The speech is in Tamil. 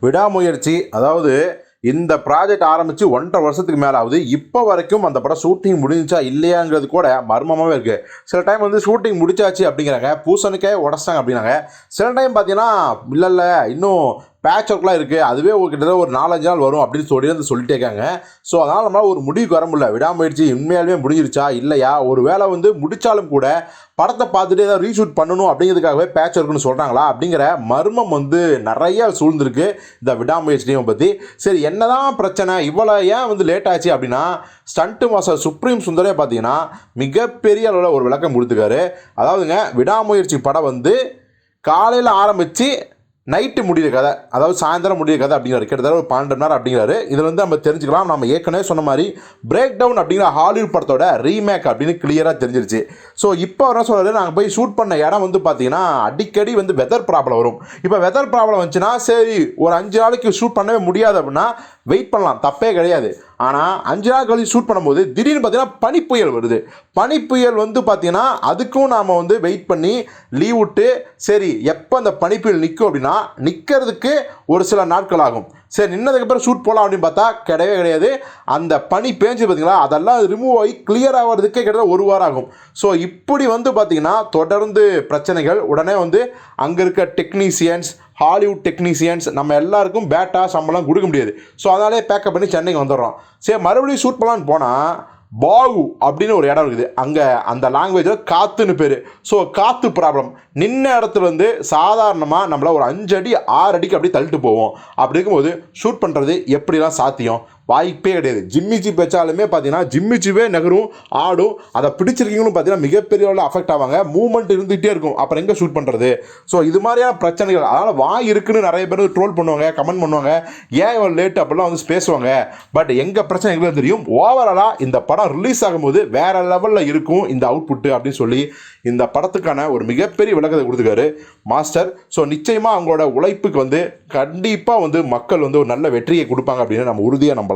விடாமுயற்சி அதாவது இந்த ப்ராஜெக்ட் ஆரம்பித்து 1.5 வருஷத்துக்கு மேலே ஆகுது. இப்போ வரைக்கும் அந்த படம் ஷூட்டிங் முடிஞ்சா இல்லையாங்கிறது கூட மர்மமாகவே இருக்குது. சில டைம் வந்து ஷூட்டிங் முடிச்சாச்சு அப்படிங்கிறாங்க, பூசணிக்காய் உடச்சிட்டாங்க அப்படின்னாங்க. சில டைம் பார்த்தீங்கன்னா இல்லை இன்னும் பேட்ச் ஒர்க்லாம் இருக்குது, அதுவே கிட்டத்தட்ட ஒரு 4-5 நாள் வரும் அப்படின்னு சொல்லிட்டே இருக்காங்க. ஸோ அதனால் நம்மளால் ஒரு முடிவுக்கு வர முடியல. விடாமுயற்சி உண்மையாலுமே முடிஞ்சிருச்சா இல்லையா, ஒரு வேளை வந்து முடித்தாலும் கூட படத்தை பார்த்துட்டு ஏதாவது ரீஷூட் பண்ணணும் அப்படிங்கிறதுக்காகவே பேட்ச் ஒர்க்குன்னு சொல்கிறாங்களா அப்படிங்கிற மர்மம் வந்து நிறைய சூழ்ந்திருக்கு இந்த விடாமுயற்சியும் பற்றி. சரி, என்னதான் பிரச்சனை, இவ்வளோ ஏன் வந்து லேட் ஆச்சு அப்படின்னா, ஸ்டண்ட்டு மாஸ்டர் சுப்ரீம் சுந்தரே பார்த்தீங்கன்னா மிகப்பெரிய அளவில் ஒரு விளக்கம் கொடுத்துருக்காரு. அதாவதுங்க, விடாமுயற்சி படம் வந்து காலையில் ஆரம்பித்து நைட்டு முடிகிற கதை, அதாவது சாயந்தரம் முடிகிற கதை அப்படிங்கிறாரு. கிட்டத்தட்ட ஒரு 12 மணி நேரம் அப்படிங்கிறாரு. இதில் வந்து நம்ம தெரிஞ்சுக்கலாம், நம்ம ஏற்கனவே சொன்ன மாதிரி பிரேக் டவுன் அப்படிங்கிற ஹாலிவுட் படத்தோட ரீமேக் அப்படின்னு கிளியராக தெரிஞ்சிருச்சு. ஸோ இப்போ என்ன சொல்கிறாரு, நாங்கள் போய் ஷூட் பண்ண இடம் வந்து பார்த்தீங்கன்னா அடிக்கடி வந்து வெதர் ப்ராப்ளம் வரும். இப்போ வெதர் ப்ராப்ளம் வந்துச்சுன்னா சரி ஒரு 5 நாளைக்கு ஷூட் பண்ணவே முடியாது அப்படின்னா வெயிட் பண்ணலாம், தப்பே கிடையாது. ஆனால் 5 நாள் கழிச்சு ஷூட் பண்ணும்போது திடீர்னு பார்த்தீங்கன்னா பனிப்புயல் வருது. பனிப்புயல் வந்து பார்த்தீங்கன்னா அதுக்கும் நாம் வந்து வெயிட் பண்ணி லீவ் விட்டு சரி எப்போ அந்த பனிப்புயல் நிற்கும் அப்படின்னா நிற்கிறதுக்கு ஒரு சில நாட்கள் ஆகும். சரி, நின்னதுக்கப்புறம் ஷூட் போகலாம் அப்படின்னு பார்த்தா கிடையவே கிடையாது. அந்த பனி பேஞ்சு பார்த்தீங்களா, அதெல்லாம் ரிமூவ் ஆகி கிளியர் ஆகிறதுக்கே கிட்டத்தட்ட 1 வாரம் ஆகும். ஸோ இப்படி வந்து பார்த்தீங்கன்னா தொடர்ந்து பிரச்சனைகள். உடனே வந்து அங்கே இருக்க டெக்னீஷியன்ஸ், ஹாலிவுட் டெக்னீஷியன்ஸ் நம்ம எல்லாருக்கும் பேட்டா சம்பளம் கொடுக்க முடியாது. ஸோ அதனாலே பேக்கப் பண்ணி சென்னைக்கு வந்துடுறோம். சரி, மறுபடியும் ஷூட் பண்ணலான்னு போனால் பாகு அப்படின்னு ஒரு இடம் இருக்குது. அங்கே அந்த லாங்குவேஜில் காத்துன்னு பேர். ஸோ காற்று ப்ராப்ளம். நின்ன இடத்துல வந்து சாதாரணமாக நம்மள ஒரு 5 அடி 6 அடிக்கு அப்படி தள்ளிட்டு போவோம். அப்படி இருக்கும்போது ஷூட் பண்ணுறது எப்படிலாம் சாத்தியம்? வாய்ப்பே கிடையாது. ஜிம்மி ஜீப் வச்சாலுமே பார்த்தீங்கன்னா ஜிம்மி ஜீப்பே நகரும், ஆடும். அதை பிடிச்சிருக்கீங்கன்னு பார்த்தீங்கன்னா மிகப்பெரிய அளவில் அஃபெக்ட் ஆவாங்க. மூவ்மெண்ட் இருந்துகிட்டே இருக்கும். அப்புறம் எங்கே ஷூட் பண்ணுறது? ஸோ இது மாதிரியான பிரச்சனைகள். அதனால் வாய் இருக்குன்னு நிறைய பேர் ட்ரோல் பண்ணுவாங்க, கமெண்ட் பண்ணுவாங்க, ஏன் இவ்வளோ லேட் அப்படிலாம் வந்து பேசுவாங்க. பட் எங்கள் பிரச்சனை எங்களுக்கு தெரியும். ஓவராலாக இந்த படம் ரிலீஸ் ஆகும்போது வேறு லெவலில் இருக்கும் இந்த அவுட்புட்டு அப்படின்னு சொல்லி இந்த படத்துக்கான ஒரு மிகப்பெரிய விளக்கத்தை கொடுத்துருக்காரு மாஸ்டர். ஸோ நிச்சயமாக அவங்களோட உழைப்புக்கு வந்து கண்டிப்பாக வந்து மக்கள் வந்து ஒரு நல்ல வெற்றியை கொடுப்பாங்க அப்படின்னு நம்ம உறுதியாக நம்பலாம்.